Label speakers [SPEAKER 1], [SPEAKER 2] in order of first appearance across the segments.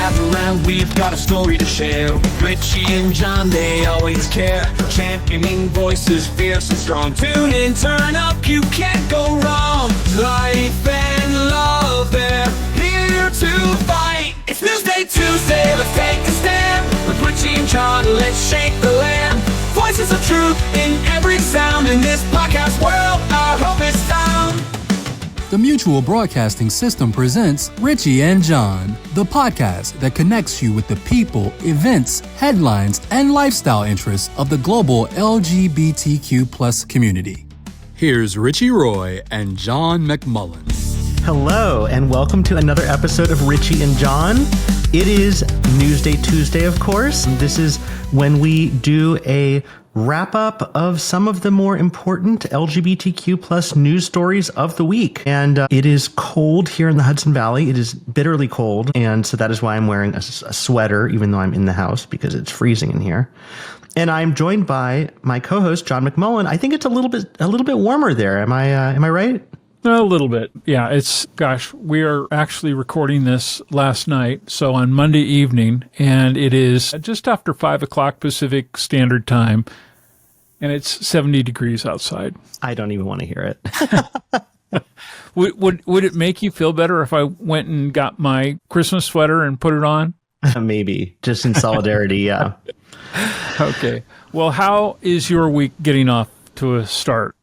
[SPEAKER 1] gather round, we've got a story to share. Richie and John, they always care. Championing voices fierce and strong. Tune in, turn up, you can't go wrong. Life and love, they're here to fight. It's Newsday Tuesday, let's take a stand. With Richie and John, let's shake the land. Voices of truth in every sound. In this podcast world, our hope is found.
[SPEAKER 2] The Mutual Broadcasting System presents Richie and John, the podcast that connects you with the people, events, headlines, and lifestyle interests of the global LGBTQ+ community. Here's Richie Roy and John McMullen.
[SPEAKER 3] Hello, and welcome to another episode of Richie and John. It is Newsday Tuesday, of course. This is when we do a wrap-up of some of the more important LGBTQ+ news stories of the week. And it is cold here in the Hudson Valley. It is bitterly cold, and so that is why I'm wearing a sweater, even though I'm in the house, because it's freezing in here. And I'm joined by my co-host, John McMullen. I think it's a little bit warmer there. Am I right?
[SPEAKER 4] A little bit. Yeah, we are actually recording this last night, so on Monday evening, and it is just after 5 o'clock Pacific Standard Time, and it's 70 degrees outside.
[SPEAKER 3] I don't even want to hear it.
[SPEAKER 4] Would it make you feel better if I went and got my Christmas sweater and put it on?
[SPEAKER 3] Maybe, just in solidarity, yeah.
[SPEAKER 4] Okay. Well, how is your week getting off to a start?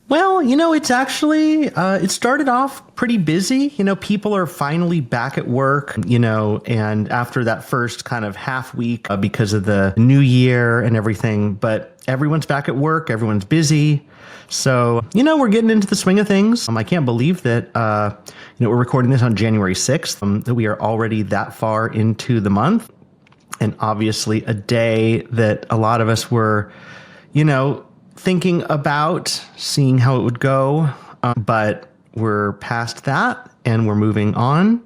[SPEAKER 3] Well, it's actually, it started off pretty busy. People are finally back at work, and after that first kind of half week because of the new year and everything, but everyone's back at work, everyone's busy. So, we're getting into the swing of things. I can't believe that, we're recording this on January 6th, that we are already that far into the month. And obviously a day that a lot of us were, thinking about seeing how it would go, but we're past that and we're moving on.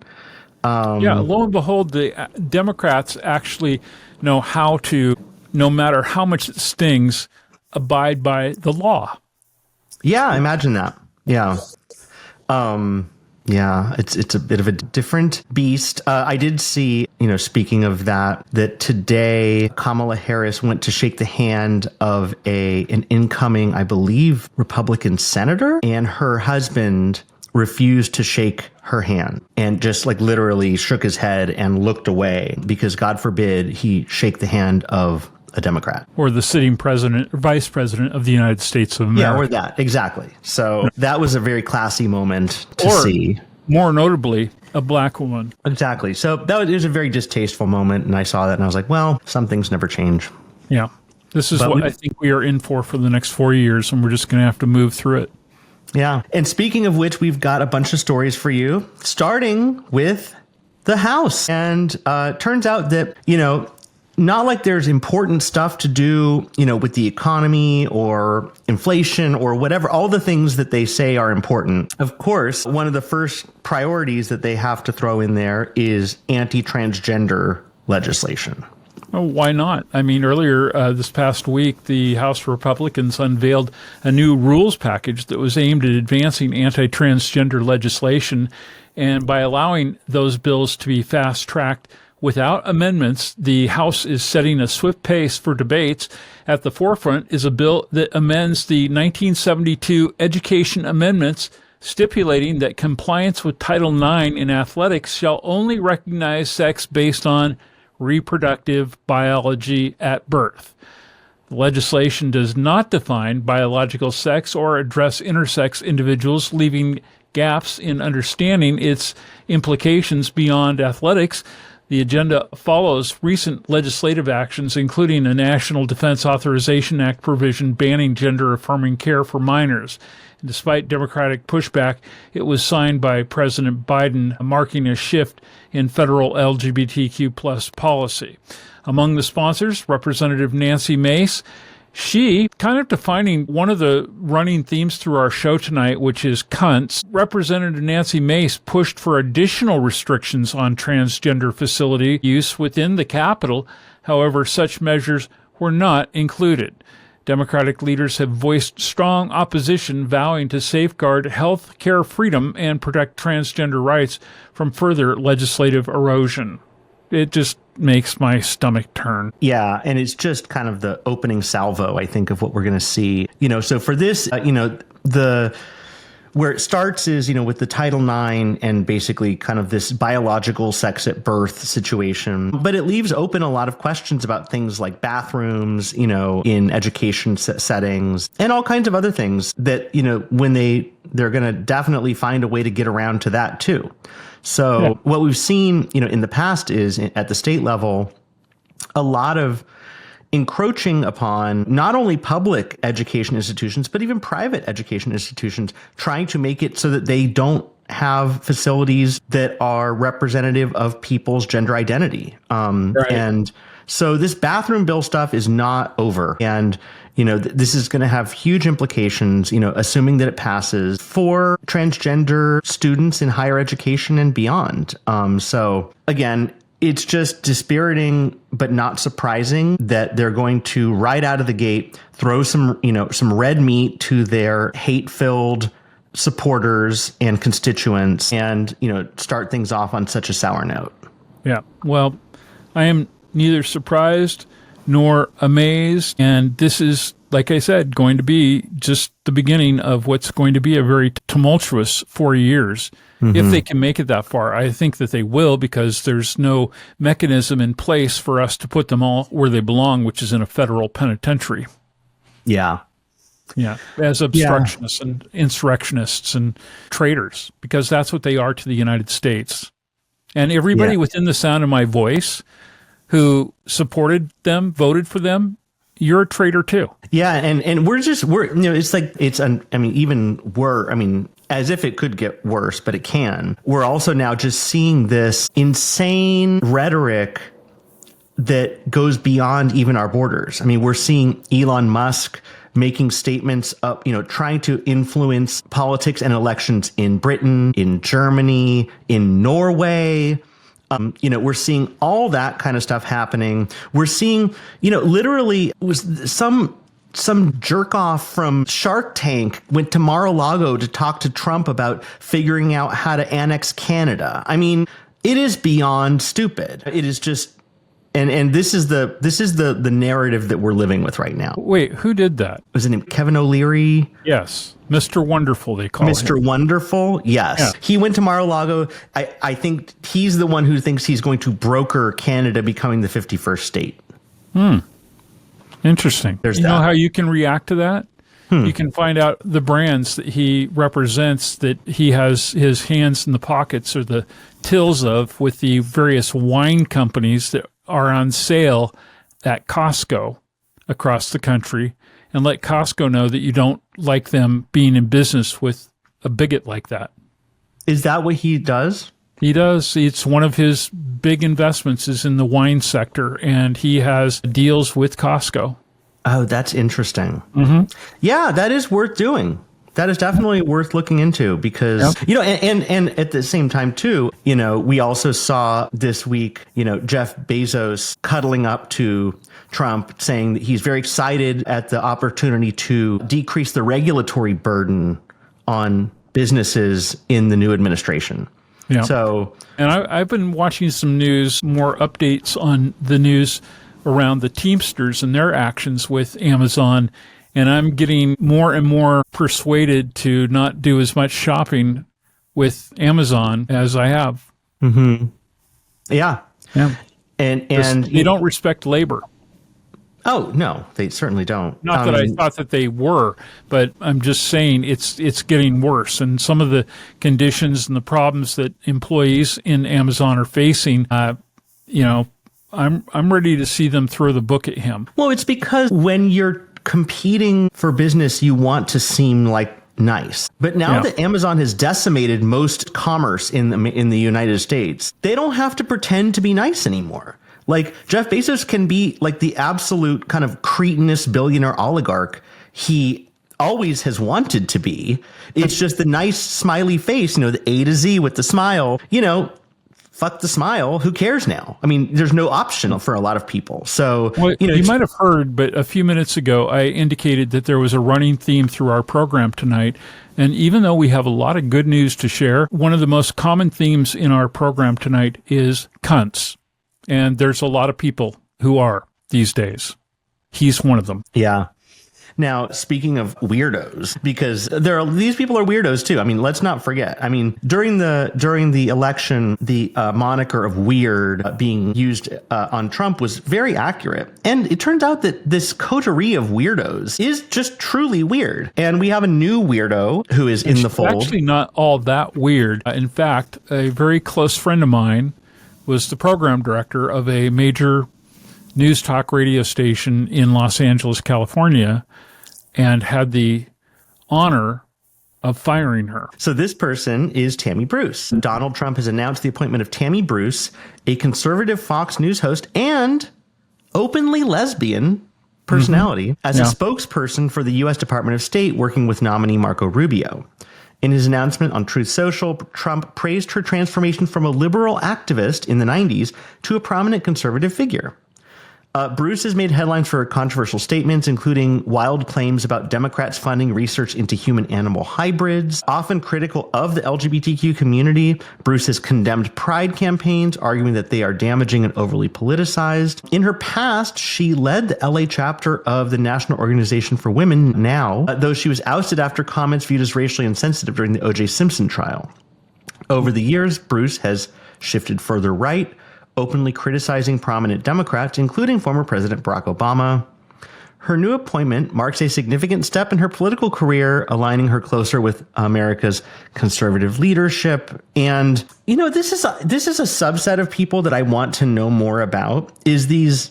[SPEAKER 4] Lo and behold, the Democrats actually know how to, no matter how much it stings, abide by the law.
[SPEAKER 3] Yeah, imagine that. Yeah. It's a bit of a different beast. I did see, speaking of that today Kamala Harris went to shake the hand of an incoming, I believe, Republican senator, and her husband refused to shake her hand and just literally shook his head and looked away because, God forbid, he shake the hand of a Democrat.
[SPEAKER 4] Or the sitting president or vice president of the United States of America.
[SPEAKER 3] Yeah, or that. Exactly. So that was a very classy moment to see.
[SPEAKER 4] More notably, a black woman.
[SPEAKER 3] Exactly. So it was a very distasteful moment, and I saw that, and I was like, well, some things never change.
[SPEAKER 4] Yeah. This is what I think we are in for the next 4 years, and we're just going to have to move through it.
[SPEAKER 3] Yeah. And speaking of which, we've got a bunch of stories for you, starting with the House. And turns out that, not like there's important stuff to do, with the economy or inflation or whatever, all the things that they say are important. Of course, one of the first priorities that they have to throw in there is anti-transgender legislation.
[SPEAKER 4] Oh, why not? I mean, earlier this past week, the House Republicans unveiled a new rules package that was aimed at advancing anti-transgender legislation. And by allowing those bills to be fast-tracked without amendments, the House is setting a swift pace for debates. At the forefront is a bill that amends the 1972 Education Amendments, stipulating that compliance with Title IX in athletics shall only recognize sex based on reproductive biology at birth. The legislation does not define biological sex or address intersex individuals, leaving gaps in understanding its implications beyond athletics. The agenda follows recent legislative actions, including a National Defense Authorization Act provision banning gender-affirming care for minors. And despite Democratic pushback, it was signed by President Biden, marking a shift in federal LGBTQ+ policy. Among the sponsors, Representative Nancy Mace. She, kind of defining one of the running themes through our show tonight, which is cunts, Representative Nancy Mace pushed for additional restrictions on transgender facility use within the Capitol. However, such measures were not included. Democratic leaders have voiced strong opposition, vowing to safeguard health care freedom and protect transgender rights from further legislative erosion. it just makes my stomach turn.
[SPEAKER 3] Yeah, and it's just kind of the opening salvo, I think, of what we're going to see. So for this, where it starts is, with the Title IX and basically kind of this biological sex at birth situation. But it leaves open a lot of questions about things like bathrooms, in education settings and all kinds of other things that, when they're going to definitely find a way to get around to that too. So what we've seen, in the past is at the state level, a lot of encroaching upon not only public education institutions, but even private education institutions, trying to make it so that they don't have facilities that are representative of people's gender identity.
[SPEAKER 4] Right.
[SPEAKER 3] And so this bathroom bill stuff is not over. And, this is going to have huge implications, assuming that it passes, for transgender students in higher education and beyond. So again, it's just dispiriting, but not surprising that they're going to right out of the gate throw some red meat to their hate-filled supporters and constituents and, start things off on such a sour note.
[SPEAKER 4] Yeah. Well, I am neither surprised nor amazed. And this is, like I said, going to be just the beginning of what's going to be a very tumultuous 4 years. If they can make it that far. I think that they will, because there's no mechanism in place for us to put them all where they belong, which is in a federal penitentiary.
[SPEAKER 3] Yeah.
[SPEAKER 4] Yeah. As obstructionists and insurrectionists and traitors, because that's what they are to the United States. And everybody within the sound of my voice who supported them, voted for them, you're a traitor too. Yeah.
[SPEAKER 3] And it's like, as if it could get worse, but it can. We're also now just seeing this insane rhetoric that goes beyond even our borders. We're seeing Elon Musk making statements up, trying to influence politics and elections in Britain, in Germany, in Norway. We're seeing all that kind of stuff happening. We're seeing, literally it was some jerk off from Shark Tank went to Mar-a-Lago to talk to Trump about figuring out how to annex Canada. It is beyond stupid. It is just, and this is the narrative that we're living with right now.
[SPEAKER 4] Wait, who did that?
[SPEAKER 3] Was his name Kevin O'Leary?
[SPEAKER 4] Yes. Mr. Wonderful, they call him.
[SPEAKER 3] Mr. Wonderful, yes. Yeah. He went to Mar-a-Lago. I think he's the one who thinks he's going to broker Canada becoming the 51st state.
[SPEAKER 4] Interesting. You know how you can react to that? You can find out the brands that he represents, that he has his hands in the pockets or the tills of with the various wine companies that are on sale at Costco across the country, and let Costco know that you don't like them being in business with a bigot like that.
[SPEAKER 3] Is that what he does?
[SPEAKER 4] He does. It's one of his big investments is in the wine sector, and he has deals with Costco.
[SPEAKER 3] Oh, that's interesting. Mm-hmm. Yeah, that is worth doing. That is definitely worth looking into because, and at the same time, too, we also saw this week, Jeff Bezos cuddling up to Trump saying that he's very excited at the opportunity to decrease the regulatory burden on businesses in the new administration.
[SPEAKER 4] Yeah.
[SPEAKER 3] So,
[SPEAKER 4] and I've been watching some news, more updates on the news around the Teamsters and their actions with Amazon. And I'm getting more and more persuaded to not do as much shopping with Amazon as I have.
[SPEAKER 3] Mm-hmm. Yeah.
[SPEAKER 4] Yeah.
[SPEAKER 3] And
[SPEAKER 4] they don't respect labor.
[SPEAKER 3] Oh, no, they certainly don't.
[SPEAKER 4] Not that I thought that they were, but I'm just saying it's getting worse. And some of the conditions and the problems that employees in Amazon are facing, I'm ready to see them throw the book at him.
[SPEAKER 3] Well, it's because when you're competing for business, you want to seem like nice. But now that Amazon has decimated most commerce in the United States, they don't have to pretend to be nice anymore. Like Jeff Bezos can be like the absolute kind of cretinous billionaire oligarch he always has wanted to be. It's just the nice smiley face, the A to Z with the smile, fuck the smile. Who cares now? There's no option for a lot of people. So,
[SPEAKER 4] you might have heard, but a few minutes ago, I indicated that there was a running theme through our program tonight. And even though we have a lot of good news to share, one of the most common themes in our program tonight is cunts. And there's a lot of people who are these days. He's one of them.
[SPEAKER 3] Yeah. Now, speaking of weirdos, because these people are weirdos too. I mean, let's not forget. I mean, during the election, the moniker of weird being used on Trump was very accurate. And it turns out that this coterie of weirdos is just truly weird. And we have a new weirdo who is in the fold.
[SPEAKER 4] Actually, not all that weird. In fact, a very close friend of mine was the program director of a major news talk radio station in Los Angeles, California, and had the honor of firing her.
[SPEAKER 3] So this person is Tammy Bruce. Donald Trump has announced the appointment of Tammy Bruce, a conservative Fox News host and openly lesbian personality, as a spokesperson for the U.S. Department of State, working with nominee Marco Rubio. In his announcement on Truth Social, Trump praised her transformation from a liberal activist in the 90s to a prominent conservative figure. Bruce has made headlines for controversial statements, including wild claims about Democrats funding research into human-animal hybrids. Often critical of the LGBTQ community, Bruce has condemned pride campaigns, arguing that they are damaging and overly politicized. In her past, she led the LA chapter of the National Organization for Women, NOW, though she was ousted after comments viewed as racially insensitive during the O.J. Simpson trial. Over the years, Bruce has shifted further right, openly criticizing prominent Democrats, including former President Barack Obama. Her new appointment marks a significant step in her political career, aligning her closer with America's conservative leadership. And, you know, this is a subset of people that I want to know more about, is these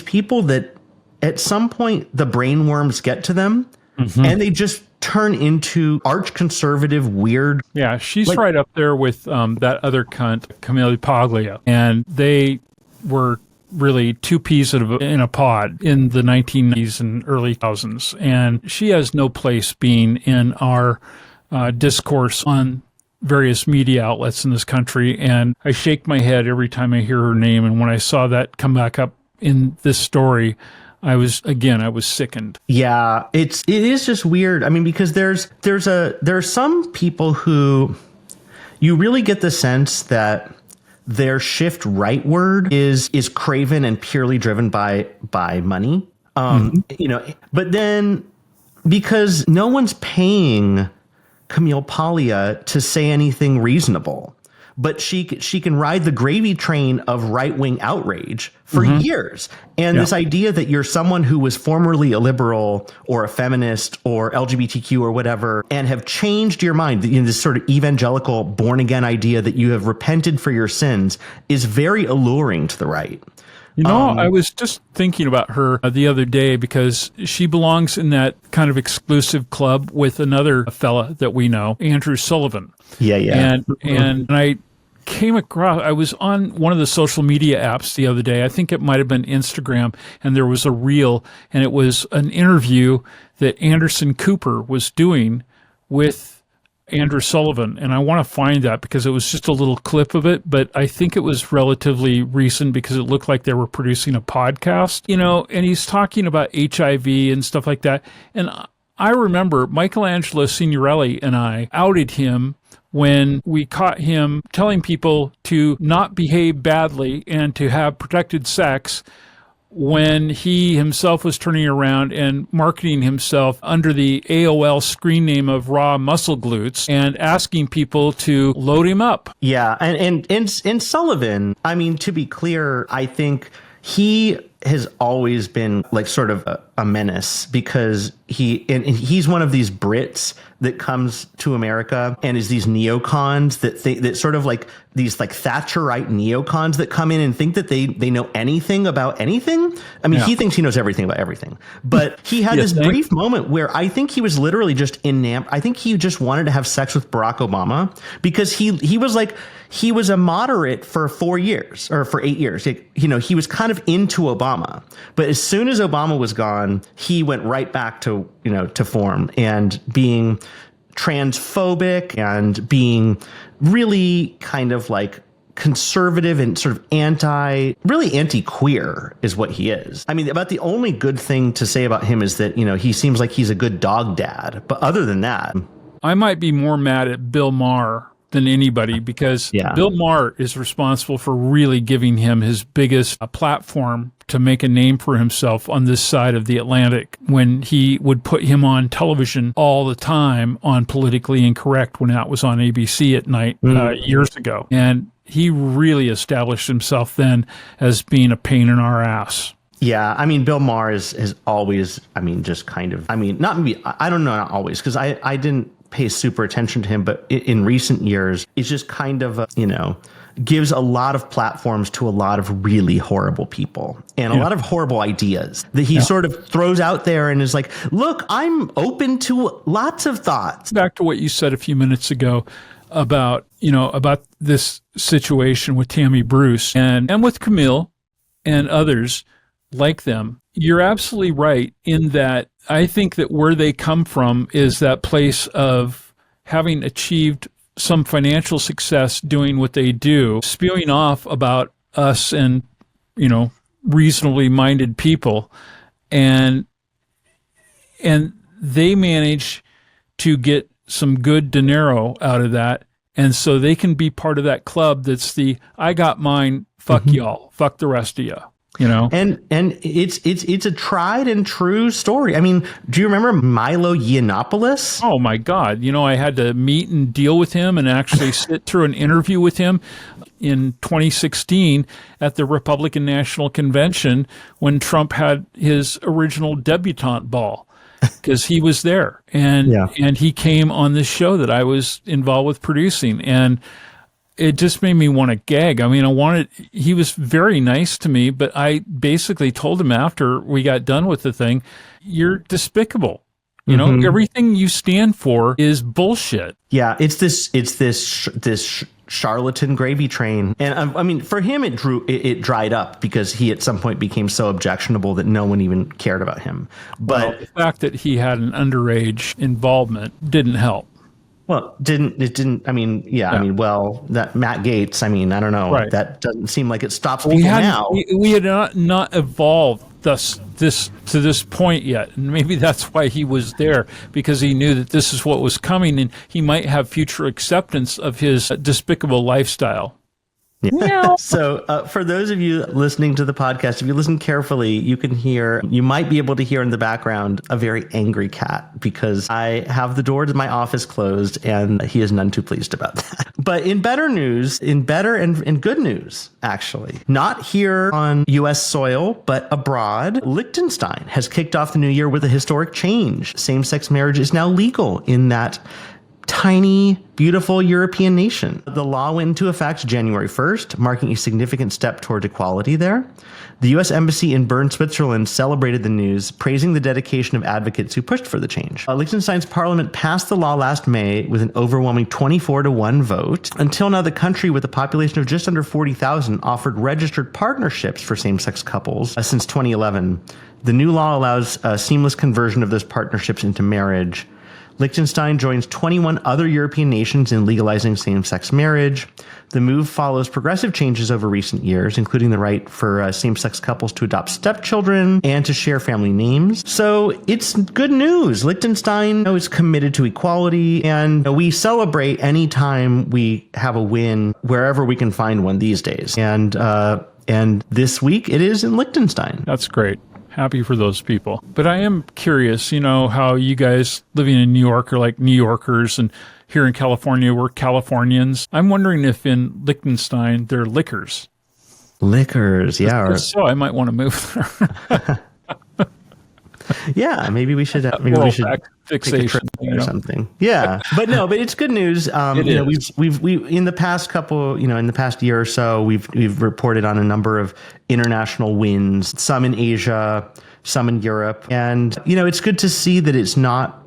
[SPEAKER 3] people that at some point the brainworms get to them and they just turn into arch conservative weird.
[SPEAKER 4] Yeah, she's right up there with that other cunt, Camille Paglia. And they were really two peas in a pod in the 1990s and early 2000s. And she has no place being in our discourse on various media outlets in this country. And I shake my head every time I hear her name. And when I saw that come back up in this story, I was sickened.
[SPEAKER 3] Yeah, it is just weird. I mean, because there are some people who you really get the sense that their shift rightward is craven and purely driven by money. You know, but then because no one's paying Camille Paglia to say anything reasonable, but she can ride the gravy train of right-wing outrage for years. And this idea that you're someone who was formerly a liberal or a feminist or LGBTQ or whatever and have changed your mind, you know, this sort of evangelical born-again idea that you have repented for your sins is very alluring to the right.
[SPEAKER 4] You know, I was just thinking about her the other day because she belongs in that kind of exclusive club with another fella that we know, Andrew Sullivan.
[SPEAKER 3] Yeah.
[SPEAKER 4] And I came across, I was on one of the social media apps the other day. I think it might have been Instagram, and there was a reel, and it was an interview that Anderson Cooper was doing with Andrew Sullivan. And I want to find that because it was just a little clip of it, but I think it was relatively recent because it looked like they were producing a podcast, you know, and he's talking about HIV and stuff like that. And I remember Michelangelo Signorelli and I outed him when we caught him telling people to not behave badly and to have protected sex when he himself was turning around and marketing himself under the AOL screen name of Raw Muscle Glutes and asking people to load him up.
[SPEAKER 3] Yeah, and Sullivan, I mean, to be clear, I think he has always been like sort of a menace because he's one of these Brits that comes to America and is these neocons that sort of like these like Thatcherite neocons that come in and think that they know anything about anything. I mean, he thinks he knows everything about everything, but he had this brief moment where I think he was literally just enamored. I think he just wanted to have sex with Barack Obama because he was like, he was a moderate for 4 years or for 8 years. You know, he was kind of into Obama, but as soon as Obama was gone, he went right back to, you know, to form and being transphobic and being really kind of like conservative and sort of really anti-queer is what he is. I mean, about the only good thing to say about him is that, you know, he seems like he's a good dog dad. But other than that,
[SPEAKER 4] I might be more mad at Bill Maher than anybody, because
[SPEAKER 3] Yeah.
[SPEAKER 4] Bill Maher is responsible for really giving him his biggest platform to make a name for himself on this side of the Atlantic, when he would put him on television all the time on Politically Incorrect when that was on ABC at night years ago. And he really established himself then as being a pain in our ass.
[SPEAKER 3] Yeah, I mean, Bill Maher has always, I mean, just kind of, I mean, not me, I don't know, not always, because I didn't pay super attention to him, but in recent years, it's just kind of, gives a lot of platforms to a lot of really horrible people and a lot of horrible ideas that he sort of throws out there and is like, look, I'm open to lots of thoughts.
[SPEAKER 4] Back to what you said a few minutes ago about this situation with Tammy Bruce and with Camille and others like them. You're absolutely right in that I think that where they come from is that place of having achieved some financial success doing what they do, spewing off about us and, reasonably minded people. And they manage to get some good dinero out of that. And so they can be part of that club that's the, I got mine, fuck y'all, fuck the rest of you.
[SPEAKER 3] And it's a tried and true story. I mean, do you remember Milo Yiannopoulos?
[SPEAKER 4] Oh my God. I had to meet and deal with him and actually sit through an interview with him in 2016 at the Republican National Convention when Trump had his original debutante ball, because he was there and he came on this show that I was involved with producing, and it just made me want to gag. I mean, he was very nice to me, but I basically told him after we got done with the thing, you're despicable. Everything you stand for is bullshit.
[SPEAKER 3] Yeah, it's this charlatan gravy train. And I mean, for him, it dried up because he at some point became so objectionable that no one even cared about him. But
[SPEAKER 4] the fact that he had an underage involvement didn't help.
[SPEAKER 3] Well, I mean, that Matt Gaetz, I mean, I don't know.
[SPEAKER 4] Right.
[SPEAKER 3] That doesn't seem like it stops people now.
[SPEAKER 4] We had not evolved to this point yet. And maybe that's why he was there, because he knew that this is what was coming and he might have future acceptance of his despicable lifestyle.
[SPEAKER 3] Yeah. So for those of you listening to the podcast, if you listen carefully, you might be able to hear in the background a very angry cat, because I have the door to my office closed and he is none too pleased about that. But in better and good news, actually, not here on U.S. soil, but abroad, Liechtenstein has kicked off the new year with a historic change. Same-sex marriage is now legal in that tiny, beautiful European nation. The law went into effect January 1st, marking a significant step toward equality there. The U.S. Embassy in Bern, Switzerland celebrated the news, praising the dedication of advocates who pushed for the change. Liechtenstein's parliament passed the law last May with an overwhelming 24-1 vote. Until now, the country, with a population of just under 40,000, offered registered partnerships for same-sex couples since 2011. The new law allows seamless conversion of those partnerships into marriage. Liechtenstein joins 21 other European nations in legalizing same-sex marriage. The move follows progressive changes over recent years, including the right for same-sex couples to adopt stepchildren and to share family names. So it's good news. Liechtenstein is committed to equality, and we celebrate any time we have a win wherever we can find one these days. And this week it is in Liechtenstein.
[SPEAKER 4] That's great. Happy for those people. But I am curious, how you guys living in New York are like New Yorkers, and here in California, we're Californians. I'm wondering if in Liechtenstein, they're liquors.
[SPEAKER 3] Liquors, yeah.
[SPEAKER 4] If so, I might want to move there.
[SPEAKER 3] Yeah, maybe we should
[SPEAKER 4] fixation,
[SPEAKER 3] take a trip or something. Yeah, but it's good news. We've in the past couple, in the past year or so, we've reported on a number of international wins, some in Asia, some in Europe, and it's good to see that it's not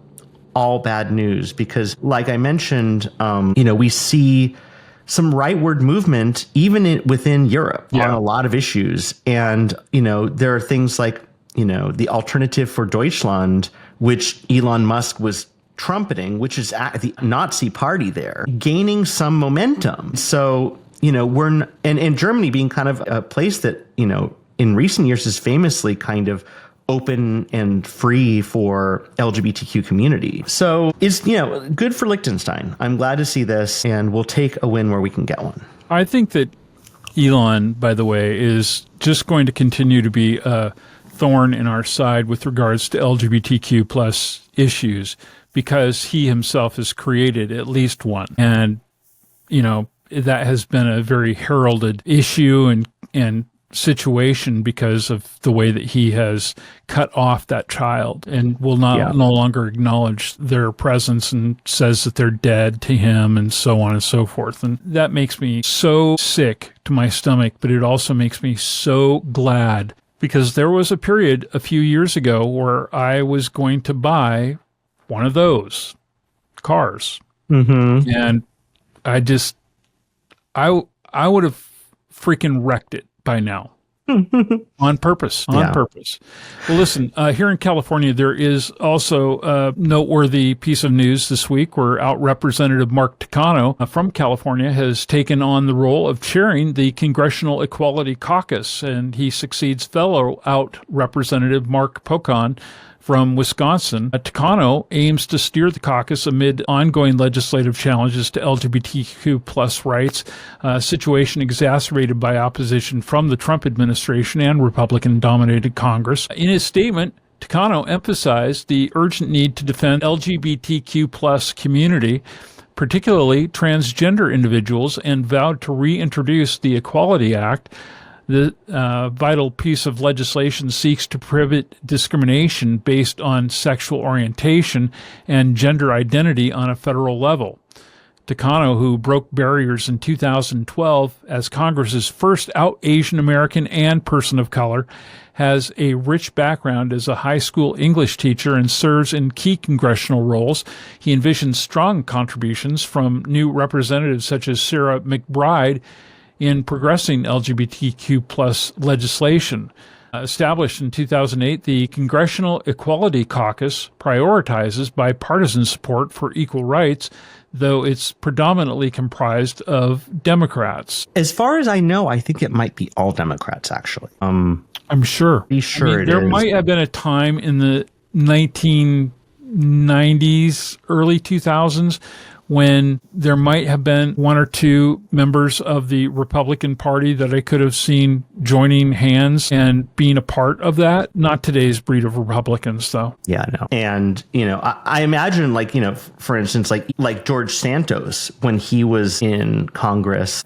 [SPEAKER 3] all bad news, because, like I mentioned, we see some rightward movement even within Europe on a lot of issues, and there are things like the Alternative for Deutschland, which Elon Musk was trumpeting, which is the Nazi party there, gaining some momentum. So, and Germany being kind of a place that, in recent years has famously kind of open and free for LGBTQ community. So it's, good for Liechtenstein. I'm glad to see this, and we'll take a win where we can get one.
[SPEAKER 4] I think that Elon, by the way, is just going to continue to be a thorn in our side with regards to LGBTQ plus issues, because he himself has created at least one. And, that has been a very heralded issue and situation because of the way that he has cut off that child and will no longer acknowledge their presence and says that they're dead to him and so on and so forth. And that makes me so sick to my stomach, but it also makes me so glad, because there was a period a few years ago where I was going to buy one of those cars. Mm-hmm. And I would have freaking wrecked it by now. On purpose. Purpose. Well, listen, here in California, there is also a noteworthy piece of news this week where Out Representative Mark Takano from California has taken on the role of chairing the Congressional Equality Caucus, and he succeeds fellow Out Representative Mark Pocan from Wisconsin. Takano aims to steer the caucus amid ongoing legislative challenges to LGBTQ plus rights, a situation exacerbated by opposition from the Trump administration and Republican-dominated Congress. In his statement, Takano emphasized the urgent need to defend LGBTQ plus community, particularly transgender individuals, and vowed to reintroduce the Equality Act. The vital piece of legislation seeks to prohibit discrimination based on sexual orientation and gender identity on a federal level. Takano, who broke barriers in 2012 as Congress's first out Asian American and person of color, has a rich background as a high school English teacher and serves in key congressional roles. He envisions strong contributions from new representatives such as Sarah McBride in progressing LGBTQ plus legislation. Established in 2008, the Congressional Equality Caucus prioritizes bipartisan support for equal rights, though it's predominantly comprised of Democrats.
[SPEAKER 3] As far as I know, I think it might be all Democrats, actually.
[SPEAKER 4] I'm sure.
[SPEAKER 3] Be sure
[SPEAKER 4] there might have been a time in the 1990s, early 2000s, when there might have been one or two members of the Republican Party that I could have seen joining hands and being a part of that. Not today's breed of Republicans, though.
[SPEAKER 3] Yeah, no. And, I imagine, for instance, like George Santos, when he was in Congress,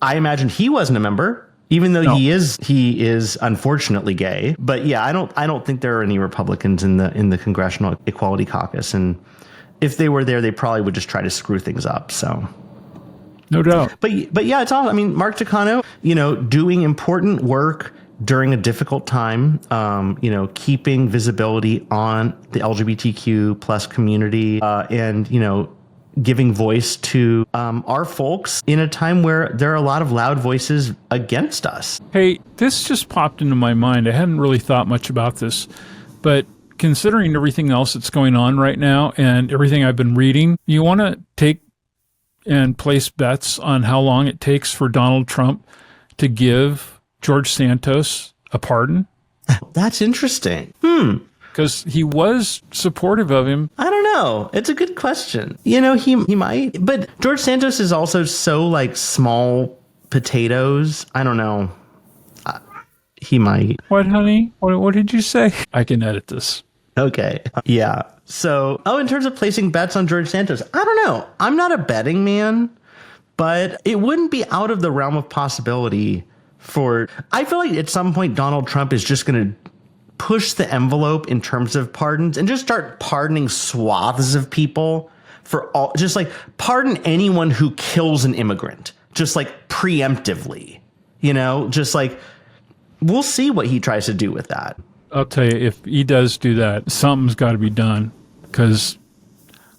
[SPEAKER 3] I imagine he wasn't a member, even though he is unfortunately gay. But yeah, I don't think there are any Republicans in the Congressional Equality Caucus. And if they were there, they probably would just try to screw things up. So,
[SPEAKER 4] no doubt.
[SPEAKER 3] But yeah, it's all. I mean, Mark Takano, doing important work during a difficult time. Keeping visibility on the LGBTQ plus community, and giving voice to our folks in a time where there are a lot of loud voices against us.
[SPEAKER 4] Hey, this just popped into my mind. I hadn't really thought much about this, but considering everything else that's going on right now and everything I've been reading, you want to take and place bets on how long it takes for Donald Trump to give George Santos a pardon?
[SPEAKER 3] That's interesting.
[SPEAKER 4] Because he was supportive of him.
[SPEAKER 3] I don't know. It's a good question. He might. But George Santos is also so small potatoes. I don't know. He might.
[SPEAKER 4] What, honey? What did you say? I can edit this.
[SPEAKER 3] Okay. Yeah. So, in terms of placing bets on George Santos, I don't know. I'm not a betting man, but it wouldn't be out of the realm of possibility I feel like at some point Donald Trump is just going to push the envelope in terms of pardons and just start pardoning swaths of people for all, just pardon anyone who kills an immigrant, just preemptively, we'll see what he tries to do with that.
[SPEAKER 4] I'll tell you, if he does do that, something's got to be done. Because,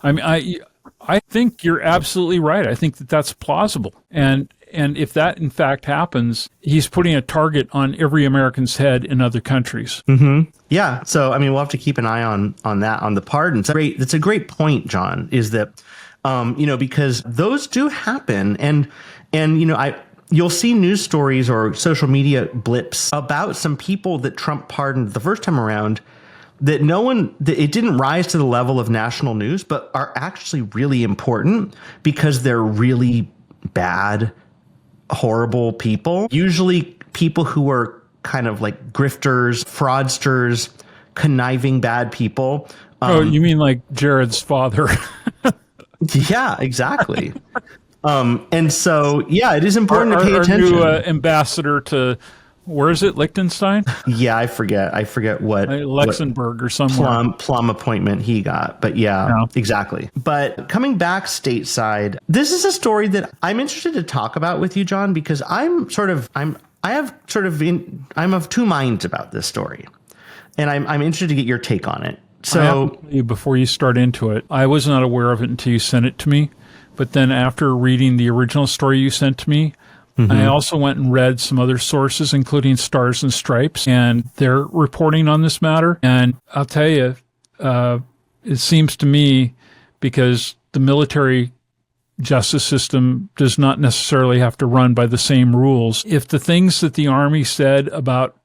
[SPEAKER 4] I think you're absolutely right. I think that that's plausible. And if that, in fact, happens, he's putting a target on every American's head in other countries.
[SPEAKER 3] Mm-hmm. Yeah. So, we'll have to keep an eye on that, on the pardons. That's a great point, John, is that, because those do happen. And you'll see news stories or social media blips about some people that Trump pardoned the first time around that it didn't rise to the level of national news, but are actually really important because they're really bad, horrible people. Usually people who are kind of like grifters, fraudsters, conniving bad people.
[SPEAKER 4] Oh, you mean like Jared's father?
[SPEAKER 3] Yeah, exactly. And so, yeah, it is important to pay attention.
[SPEAKER 4] Our new ambassador to, where is it, Liechtenstein?
[SPEAKER 3] Yeah, I forget what
[SPEAKER 4] Luxembourg or somewhere.
[SPEAKER 3] Plum appointment he got, but yeah, exactly. But coming back stateside, this is a story that I'm interested to talk about with you, John, because I'm of two minds about this story, and I'm interested to get your take on it. So,
[SPEAKER 4] before you start into it, I was not aware of it until you sent it to me. But then after reading the original story you sent to me, I also went and read some other sources, including Stars and Stripes, and they're reporting on this matter. And I'll tell you, it seems to me, because the military justice system does not necessarily have to run by the same rules. If the things that the Army said about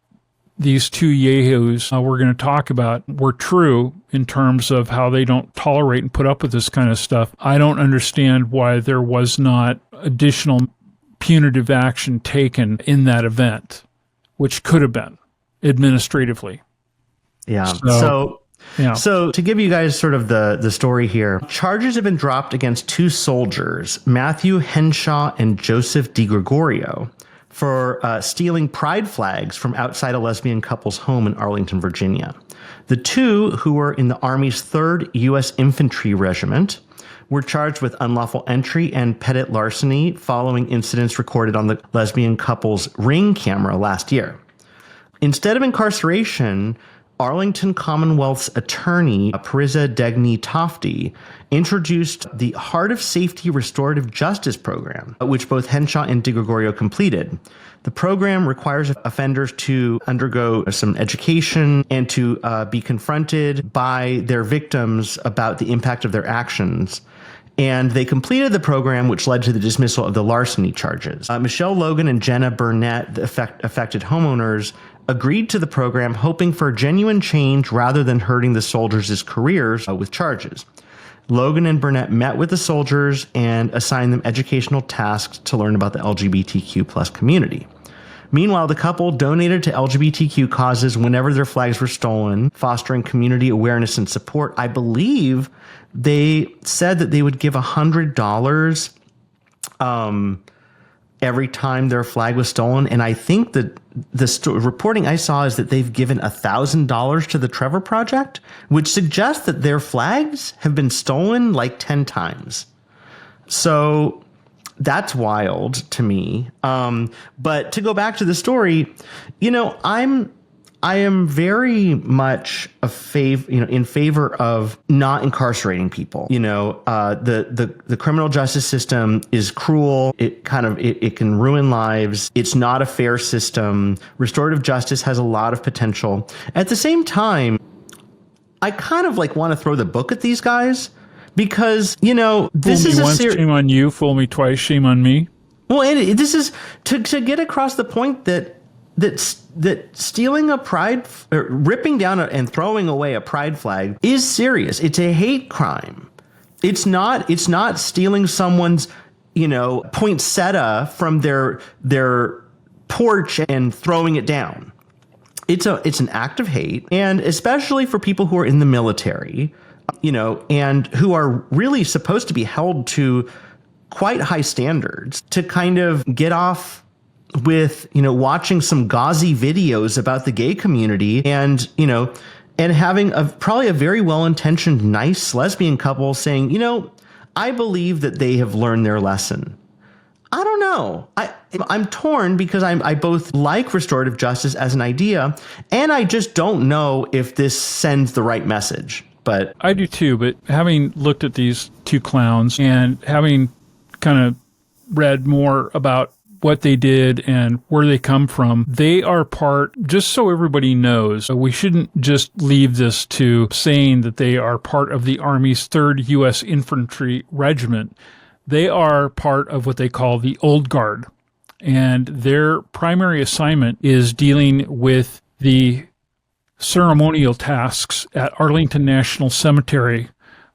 [SPEAKER 4] these two yahoos we're going to talk about were true in terms of how they don't tolerate and put up with this kind of stuff, I don't understand why there was not additional punitive action taken in that event, which could have been administratively.
[SPEAKER 3] Yeah. So to give you guys sort of the story here, charges have been dropped against two soldiers, Matthew Henshaw and Joseph DiGregorio, for stealing pride flags from outside a lesbian couple's home in Arlington, Virginia. The two, who were in the Army's 3rd U.S. Infantry Regiment, were charged with unlawful entry and petit larceny following incidents recorded on the lesbian couple's Ring camera last year. Instead of incarceration, Arlington Commonwealth's attorney, Parisa Degni Tofty, introduced the Heart of Safety Restorative Justice program, which both Henshaw and DiGregorio completed. The program requires offenders to undergo some education and to be confronted by their victims about the impact of their actions. And they completed the program, which led to the dismissal of the larceny charges. Michelle Logan and Jenna Burnett, the affected homeowners, agreed to the program, hoping for genuine change rather than hurting the soldiers' careers with charges. Logan and Burnett met with the soldiers and assigned them educational tasks to learn about the LGBTQ plus community. Meanwhile, the couple donated to LGBTQ causes whenever their flags were stolen, fostering community awareness and support. I believe they said that they would give $100 every time their flag was stolen. And I think that the reporting I saw is that they've given $1,000 to the Trevor Project, which suggests that their flags have been stolen like 10 times. So that's wild to me. But to go back to the story, I am very much in favor of not incarcerating people. The criminal justice system is cruel. It can ruin lives. It's not a fair system. Restorative justice has a lot of potential. At the same time, I kind of want to throw the book at these guys because, this is
[SPEAKER 4] once, shame on you. Fool me twice, shame on me.
[SPEAKER 3] Well, and this is to get across the point that stealing a pride, or ripping down and throwing away a pride flag is serious. It's a hate crime. It's not stealing someone's, poinsettia from their porch and throwing it down. It's an act of hate, and especially for people who are in the military, and who are really supposed to be held to quite high standards, to kind of get off with, watching some gauzy videos about the gay community and having probably a very well-intentioned, nice lesbian couple saying, I believe that they have learned their lesson. I don't know. I'm torn because I both like restorative justice as an idea, and I just don't know if this sends the right message. But
[SPEAKER 4] I do too. But having looked at these two clowns and having kind of read more about what they did and where they come from, they are part, just so everybody knows, we shouldn't just leave this to saying that they are part of the Army's 3rd U.S. Infantry Regiment. They are part of what they call the Old Guard. and their primary assignment is dealing with the ceremonial tasks at Arlington National Cemetery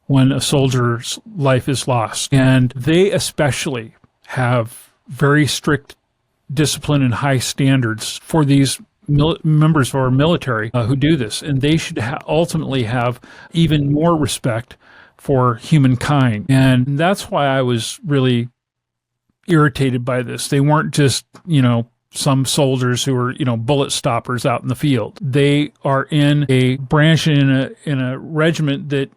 [SPEAKER 4] when a soldier's life is lost. And they especially have very strict discipline and high standards for these members of our military who do this. And they should ultimately have even more respect for humankind. And that's why I was really irritated by this. They weren't just, some soldiers who are, bullet stoppers out in the field. They are in a branch in a regiment that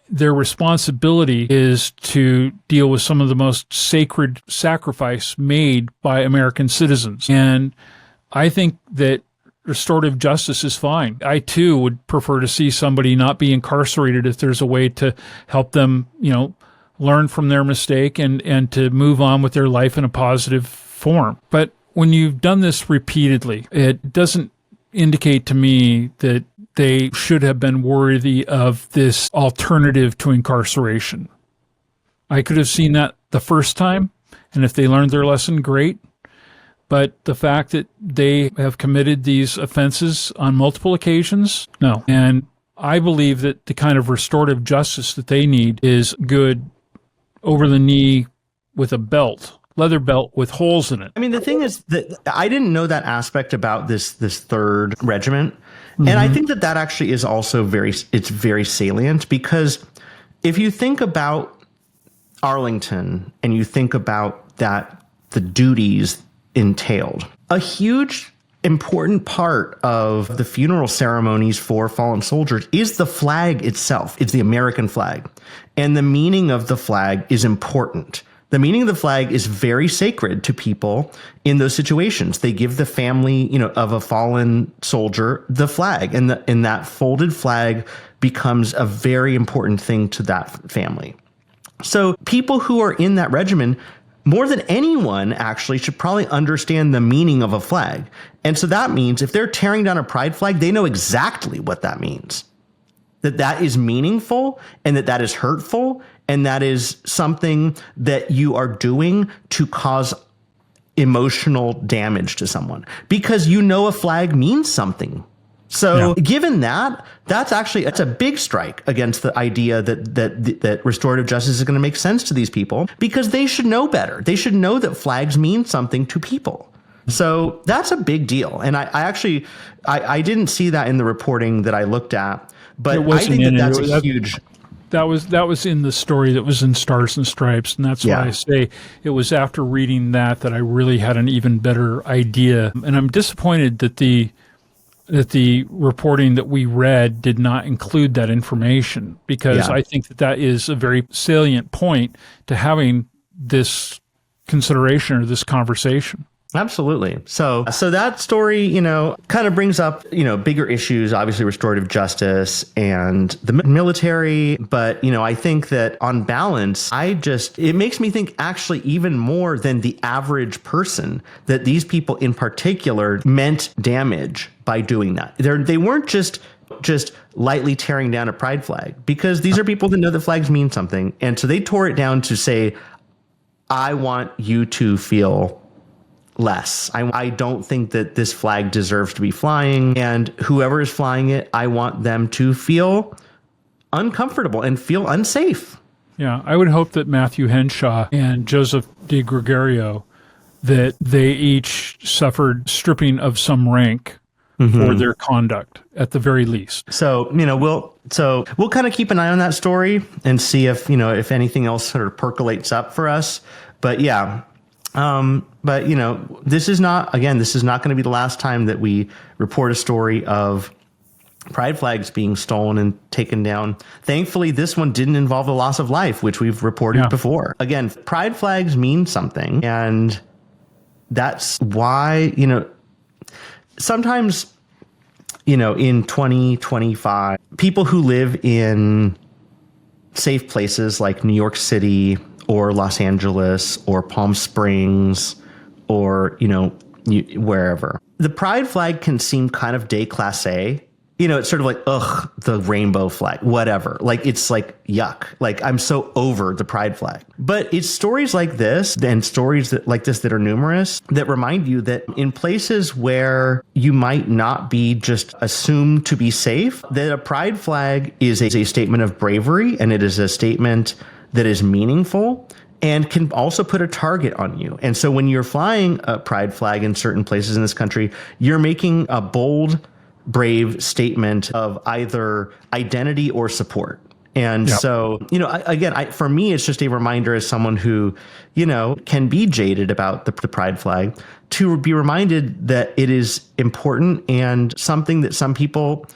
[SPEAKER 4] their responsibility is to deal with some of the most sacred sacrifice made by American citizens. And I think that restorative justice is fine. I too would prefer to see somebody not be incarcerated if there's a way to help them, learn from their mistake and to move on with their life in a positive form. But when you've done this repeatedly, it doesn't indicate to me that they should have been worthy of this alternative to incarceration. I could have seen that the first time, and if they learned their lesson, great. But the fact that they have committed these offenses on multiple occasions, no. And I believe that the kind of restorative justice that they need is good over the knee with a belt. Leather belt with holes in it.
[SPEAKER 3] I mean, the thing is that I didn't know that aspect about this third regiment. Mm-hmm. And I think that actually is also very salient, because if you think about Arlington and you think about the duties entailed, a huge important part of the funeral ceremonies for fallen soldiers is the flag itself. It's the American flag. And the meaning of the flag is important. The meaning of the flag is very sacred to people in those situations. They give the family, of a fallen soldier the flag, and that folded flag becomes a very important thing to that family. So people who are in that regiment, more than anyone, actually should probably understand the meaning of a flag. And so that means if they're tearing down a pride flag, they know exactly what that means. That is meaningful, and that is hurtful, and that is something that you are doing to cause emotional damage to someone, because a flag means something. So given that's a big strike against the idea that restorative justice is going to make sense to these people, because they should know better. They should know that flags mean something to people. So that's a big deal. And I didn't see that in the reporting that I looked at, but I think that's a huge...
[SPEAKER 4] That was in the story that was in Stars and Stripes, and that's why I say it was after reading that I really had an even better idea. And I'm disappointed that the reporting that we read did not include that information, because I think that is a very salient point to having this consideration or this conversation.
[SPEAKER 3] Absolutely. So that story, kind of brings up, bigger issues, obviously restorative justice and the military. But, I think that on balance, it makes me think actually even more than the average person, that these people in particular meant damage by doing that. They weren't just lightly tearing down a pride flag, because these are people that know that flags mean something. And so they tore it down to say, I want you to feel less. I don't think that this flag deserves to be flying, and whoever is flying it, I want them to feel uncomfortable and feel unsafe.
[SPEAKER 4] Yeah, I would hope that Matthew Henshaw and Joseph DiGregorio, that they each suffered stripping of some rank for their conduct at the very least.
[SPEAKER 3] So, we'll kind of keep an eye on that story and see if anything else sort of percolates up for us. But this is not going to be the last time that we report a story of pride flags being stolen and taken down. Thankfully, this one didn't involve the loss of life, which we've reported before. Again, pride flags mean something. And that's why, sometimes, in 2025, people who live in safe places like New York City or Los Angeles or Palm Springs or, wherever, the pride flag can seem kind of déclassé it's sort of like, ugh, the rainbow flag, whatever. Like, it's like, yuck. Like, I'm so over the pride flag. But it's stories like this and stories like this that are numerous that remind you that in places where you might not be just assumed to be safe, that a pride flag is a statement of bravery, and it is a statement that is meaningful and can also put a target on you. And so when you're flying a pride flag in certain places in this country, you're making a bold, brave statement of either identity or support. And so, again, for me, it's just a reminder as someone who, can be jaded about the pride flag, to be reminded that it is important and something that some people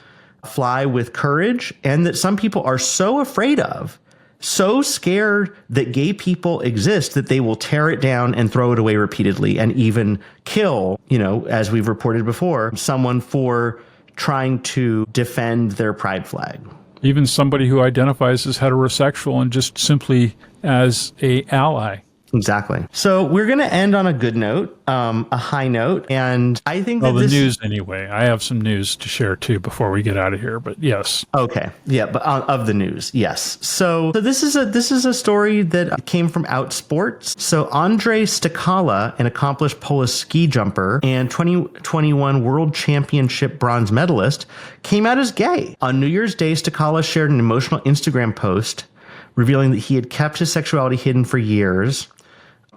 [SPEAKER 3] fly with courage, and that some people are so afraid of, so scared that gay people exist, that they will tear it down and throw it away repeatedly, and even kill, as we've reported before, someone for trying to defend their pride flag.
[SPEAKER 4] Even somebody who identifies as heterosexual and just simply as a ally.
[SPEAKER 3] Exactly. So we're going to end on a good note, a high note. And I think that
[SPEAKER 4] the news anyway. I have some news to share too before we get out of here, but yes.
[SPEAKER 3] Okay. Yeah. But of the news. Yes. So this is a story that came from Outsports. So Andrzej Stekala, an accomplished Polish ski jumper and 2021 world championship bronze medalist, came out as gay. On New Year's Day, Stekala shared an emotional Instagram post revealing that he had kept his sexuality hidden for years.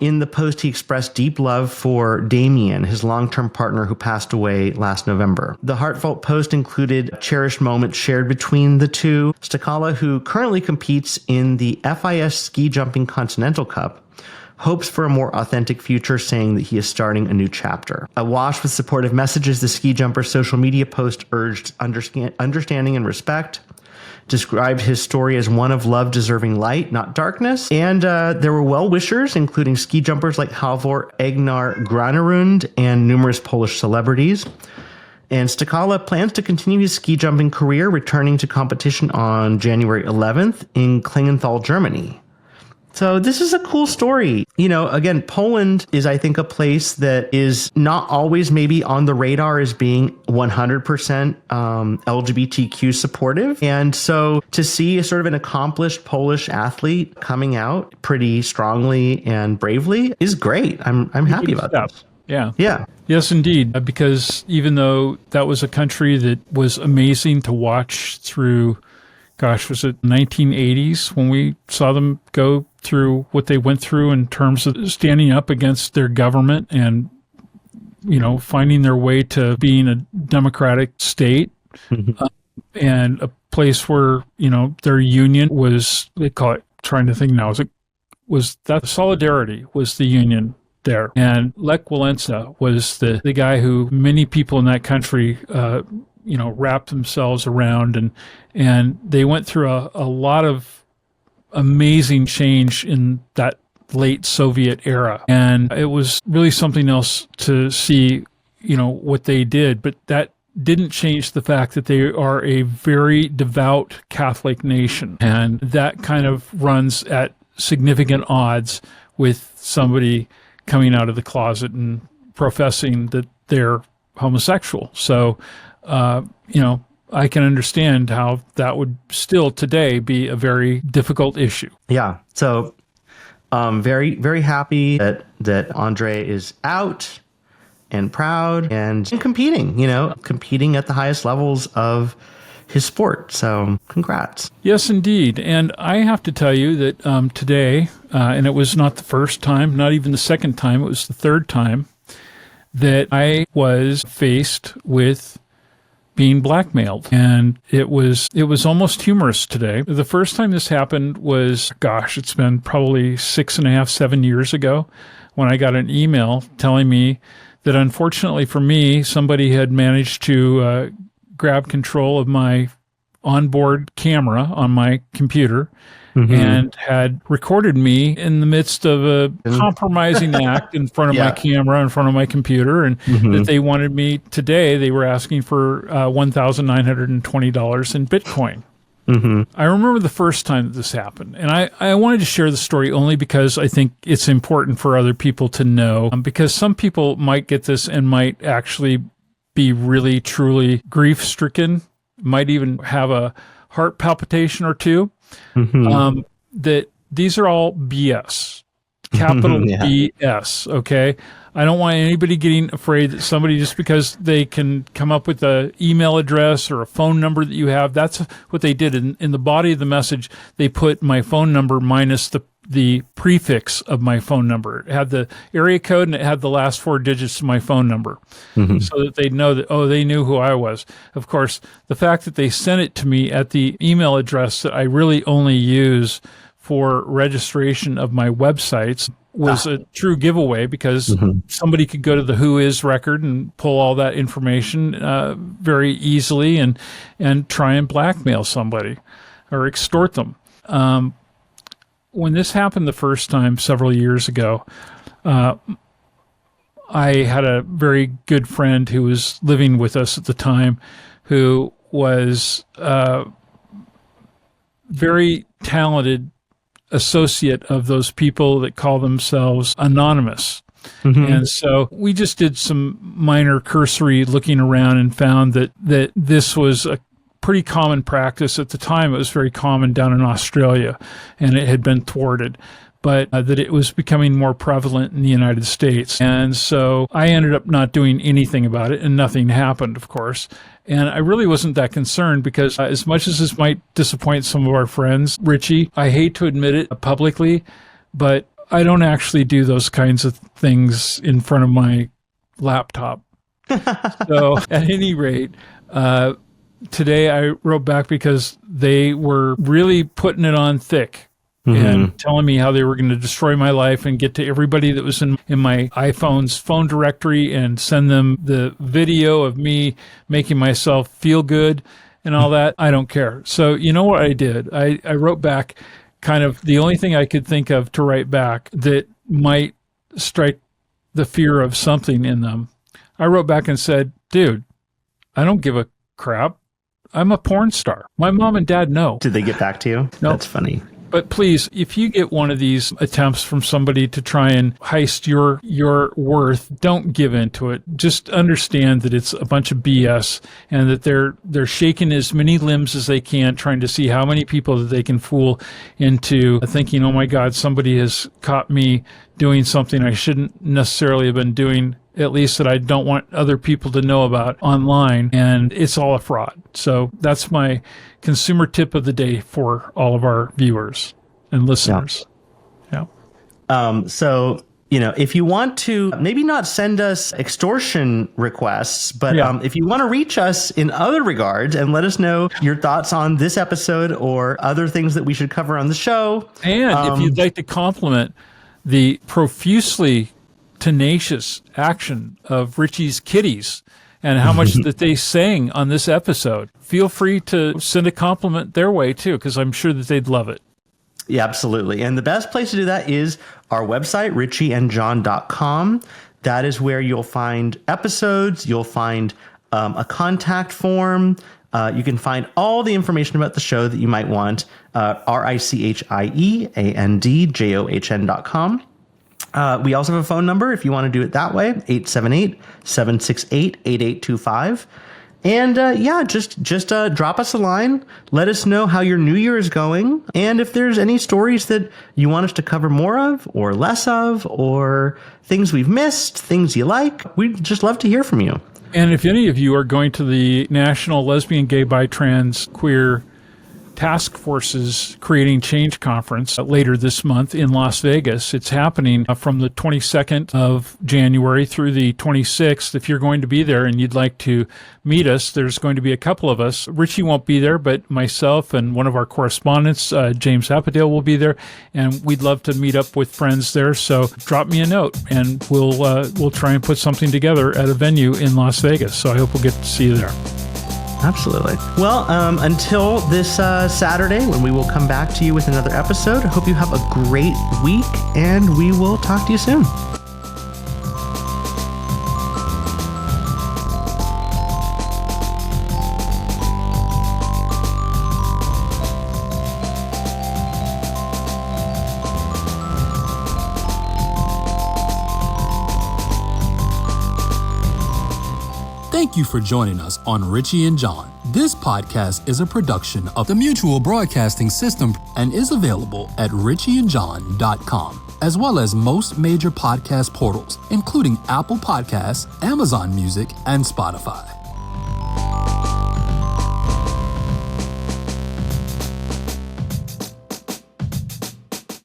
[SPEAKER 3] In the post, he expressed deep love for Damien, his long-term partner who passed away last November. The heartfelt post included cherished moments shared between the two. Stekala, who currently competes in the FIS Ski Jumping Continental Cup, hopes for a more authentic future, saying that he is starting a new chapter. Awash with supportive messages, the ski jumper's social media post urged understanding and respect, described his story as one of love deserving light, not darkness. And there were well-wishers, including ski jumpers like Halvor Egnar Granerund and numerous Polish celebrities. And Stekala plans to continue his ski jumping career, returning to competition on January 11th in Klingenthal, Germany. So this is a cool story. Again, Poland is, I think, a place that is not always maybe on the radar as being 100% LGBTQ supportive. And so to see a sort of an accomplished Polish athlete coming out pretty strongly and bravely is great. I'm happy about that.
[SPEAKER 4] Yeah.
[SPEAKER 3] Yeah.
[SPEAKER 4] Yes, indeed. Because even though that was a country that was amazing to watch through, was it 1980s when we saw them go through what they went through in terms of standing up against their government and, finding their way to being a democratic state, and a place where, their union was, they call it, trying to think now, was that Solidarity was the union there. And Lech Walesa was the guy who many people in that country, wrapped themselves around, and they went through a lot of amazing change in that late Soviet era. And it was really something else to see, what they did, but that didn't change the fact that they are a very devout Catholic nation. And that kind of runs at significant odds with somebody coming out of the closet and professing that they're homosexual. So, I can understand how that would still today be a very difficult issue.
[SPEAKER 3] Yeah. So very, very happy that Andrzej is out and proud and competing, competing at the highest levels of his sport. So congrats.
[SPEAKER 4] Yes, indeed. And I have to tell you that today, and it was not the first time, not even the second time, it was the third time that I was faced with being blackmailed. And it was almost humorous today. The first time this happened was, it's been probably 6.5, 7 years ago, when I got an email telling me that unfortunately for me, somebody had managed to grab control of my onboard camera on my computer and had recorded me in the midst of a compromising act in front of my camera, in front of my computer, and that they wanted me today. They were asking for $1,920 in Bitcoin. I remember the first time that this happened, and I wanted to share the story only because I think it's important for other people to know, because some people might get this and might actually be really, truly grief-stricken might even have a heart palpitation or two. That these are all BS, capital BS. Okay. I don't want anybody getting afraid that somebody, just because they can come up with an email address or a phone number that you have, that's what they did. In the body of the message, they put my phone number minus the prefix of my phone number. It had the area code and it had the last 4 digits of my phone number, so that they'd know that, they knew who I was. Of course, the fact that they sent it to me at the email address that I really only use for registration of my websites was a true giveaway, because somebody could go to the Who Is record and pull all that information very easily and try and blackmail somebody or extort them. When this happened the first time several years ago, I had a very good friend who was living with us at the time, who was very talented associate of those people that call themselves anonymous. And so we just did some minor cursory looking around and found that this was a pretty common practice. At the time, it was very common down in Australia, and it had been thwarted, but that it was becoming more prevalent in the United States. And so I ended up not doing anything about it, and nothing happened, of course. And I really wasn't that concerned, because as much as this might disappoint some of our friends, Richie, I hate to admit it publicly, but I don't actually do those kinds of things in front of my laptop. So at any rate, today I wrote back because they were really putting it on thick. And telling me how they were going to destroy my life and get to everybody that was in my iPhone's phone directory and send them the video of me making myself feel good and all that. I don't care. So you know what I did? I wrote back, kind of the only thing I could think of to write back that might strike the fear of something in them. I wrote back and said, dude, I don't give a crap. I'm a porn star. My mom and dad know.
[SPEAKER 3] Did they get back to you?
[SPEAKER 4] No.
[SPEAKER 3] That's funny.
[SPEAKER 4] But please, if you get one of these attempts from somebody to try and heist your worth, don't give into it. Just understand that it's a bunch of BS, and that they're shaking as many limbs as they can, trying to see how many people that they can fool into thinking, oh my God, somebody has caught me doing something I shouldn't necessarily have been doing, at least that I don't want other people to know about online, and it's all a fraud. So that's my consumer tip of the day for all of our viewers and listeners. Yeah.
[SPEAKER 3] So, if you want to maybe not send us extortion requests, but if you want to reach us in other regards and let us know your thoughts on this episode or other things that we should cover on the show.
[SPEAKER 4] And if you'd like to compliment the profusely tenacious action of Richie's kitties and how much that they sang on this episode, feel free to send a compliment their way too, because I'm sure that they'd love it.
[SPEAKER 3] Yeah, absolutely. And the best place to do that is our website, richieandjohn.com. That is where you'll find episodes. You'll find a contact form. You can find all the information about the show that you might want. RICHIEANDJOHN.com. We also have a phone number if you want to do it that way, 878-768-8825. And just drop us a line. Let us know how your new year is going. And if there's any stories that you want us to cover more of or less of, or things we've missed, things you like, we'd just love to hear from you.
[SPEAKER 4] And if any of you are going to the National Lesbian, Gay, Bi, Trans, Queer Task Force's Creating Change Conference later this month in Las Vegas. It's happening from the 22nd of January through the 26th. If you're going to be there and you'd like to meet us, there's going to be a couple of us. Richie won't be there, but myself and one of our correspondents, James Appadale, will be there, and we'd love to meet up with friends there. So drop me a note, and we'll try and put something together at a venue in Las Vegas. So I hope we'll get to see you there.
[SPEAKER 3] Absolutely. Well, until this Saturday, when we will come back to you with another episode, I hope you have a great week, and we will talk to you soon.
[SPEAKER 2] Thank you for joining us on Richie and John. This podcast is a production of the Mutual Broadcasting System and is available at richieandjohn.com, as well as most major podcast portals, including Apple Podcasts, Amazon Music, and Spotify.